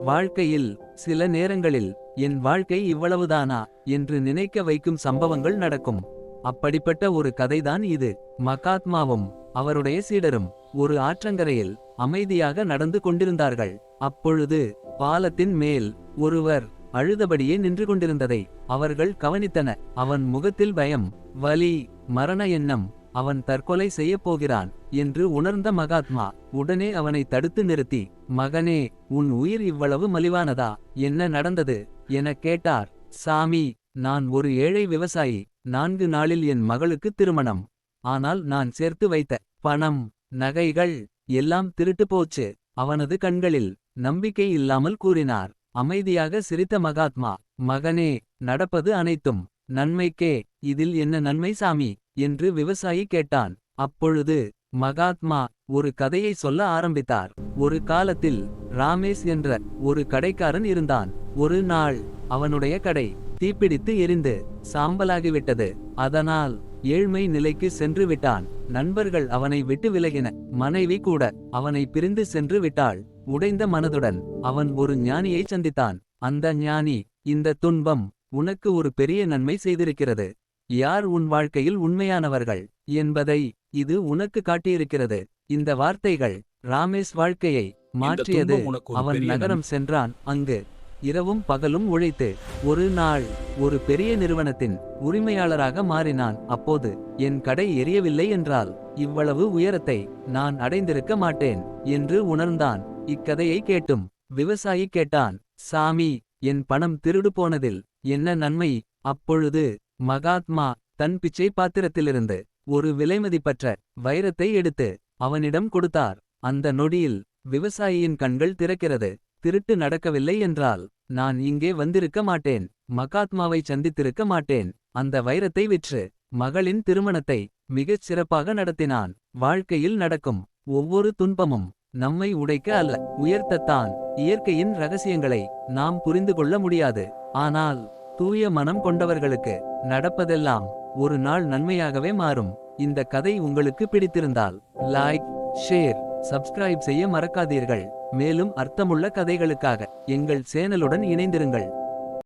வாழ்க்கையில் சில நேரங்களில் என் வாழ்க்கை இவ்வளவுதானா என்று நினைக்க வைக்கும் சம்பவங்கள் நடக்கும். அப்படிப்பட்ட ஒரு கதைதான் இது. மகாத்மாவும் அவருடைய சீடரும் ஒரு ஆற்றங்கரையில் அமைதியாக நடந்து கொண்டிருந்தார்கள். அப்பொழுது பாலத்தின் மேல் ஒருவர் அழுதபடியே நின்று கொண்டிருந்ததை அவர்கள் கவனித்தன. அவன் முகத்தில் பயம், வலி, மரண எண்ணம். அவன் தற்கொலை செய்யப் போகிறான் என்று உணர்ந்த மகாத்மா உடனே அவனை தடுத்து நிறுத்தி, மகனே, உன் உயிர் இவ்வளவு மலிவானதா? என்ன நடந்தது எனக் கேட்டார். சாமி, நான் ஒரு ஏழை விவசாயி. 4 நாளில் என் மகளுக்கு திருமணம். ஆனால் நான் சேர்த்து வைத்த பணம், நகைகள் எல்லாம் திருட்டு போச்சு. அவனது கண்களில் நம்பிக்கை இல்லாமல் கூறினார். அமைதியாக சிரித்த மகாத்மா, மகனே, நடப்பது அனைத்தும் நன்மைக்கே. இதில் என்ன நன்மை சாமி என்று விவசாயி கேட்டான். அப்பொழுது மகாத்மா ஒரு கதையை சொல்ல ஆரம்பித்தார். ஒரு காலத்தில் ராமேஷ் என்ற ஒரு கடைக்காரன் இருந்தான். ஒரு நாள் அவனுடைய கடை தீப்பிடித்து எரிந்து சாம்பலாகிவிட்டது. அதனால் ஏழ்மை நிலைக்கு சென்று விட்டான். நண்பர்கள் அவனை விட்டு விலகின. மனைவி கூட அவனை பிரிந்து சென்று விட்டாள். உடைந்த மனதுடன் அவன் ஒரு ஞானியை சந்தித்தான். அந்த ஞானி, இந்த துன்பம் உனக்கு ஒரு பெரிய நன்மை செய்திருக்கிறது. யார் உன் வாழ்க்கையில் உண்மையானவர்கள் என்பதை இது உனக்கு காட்டியிருக்கிறது. இந்த வார்த்தைகள் ராமேஷ் வாழ்க்கையை மாற்றியது. அவன் நகரம் சென்றான். அங்கு இரவும் பகலும் உழைத்து ஒரு நாள் ஒரு பெரிய நிறுவனத்தின் உரிமையாளராக மாறினான். அப்போது என் கடை எரியவில்லை என்றால் இவ்வளவு உயரத்தை நான் அடைந்திருக்க மாட்டேன் என்று உணர்ந்தான். இக்கதையை கேட்டும் விவசாயி கேட்டான், சாமி, என் பணம் திருடு போனதில் என்ன நன்மை? அப்பொழுது மகாத்மா தன் பிச்சை பாத்திரத்திலிருந்து ஒரு விலைமதிப்பற்ற வைரத்தை எடுத்து அவனிடம் கொடுத்தார். அந்த நொடியில் விவசாயியின் கண்கள் திறக்கிறது. திருட்டு நடக்கவில்லை என்றால் நான் இங்கே வந்திருக்க மாட்டேன். மகாத்மாவை சந்தித்திருக்க மாட்டேன். அந்த வைரத்தை விற்று மகளின் திருமணத்தை மிகச் சிறப்பாக நடத்தினான். வாழ்க்கையில் நடக்கும் ஒவ்வொரு துன்பமும் நம்மை உடைக்க அல்ல, உயர்த்தத்தான். இயற்கையின் ரகசியங்களை நாம் புரிந்து கொள்ள முடியாது. ஆனால் தூய மனம் கொண்டவர்களுக்கு நடப்பதெல்லாம் ஒரு நாள் நன்மையாகவே மாறும். இந்த கதை உங்களுக்கு பிடித்திருந்தால் லைக், ஷேர், சப்ஸ்கிரைப் செய்ய மறக்காதீர்கள். மேலும் அர்த்தமுள்ள கதைகளுக்காக எங்கள் சேனலுடன் இணைந்திருங்கள்.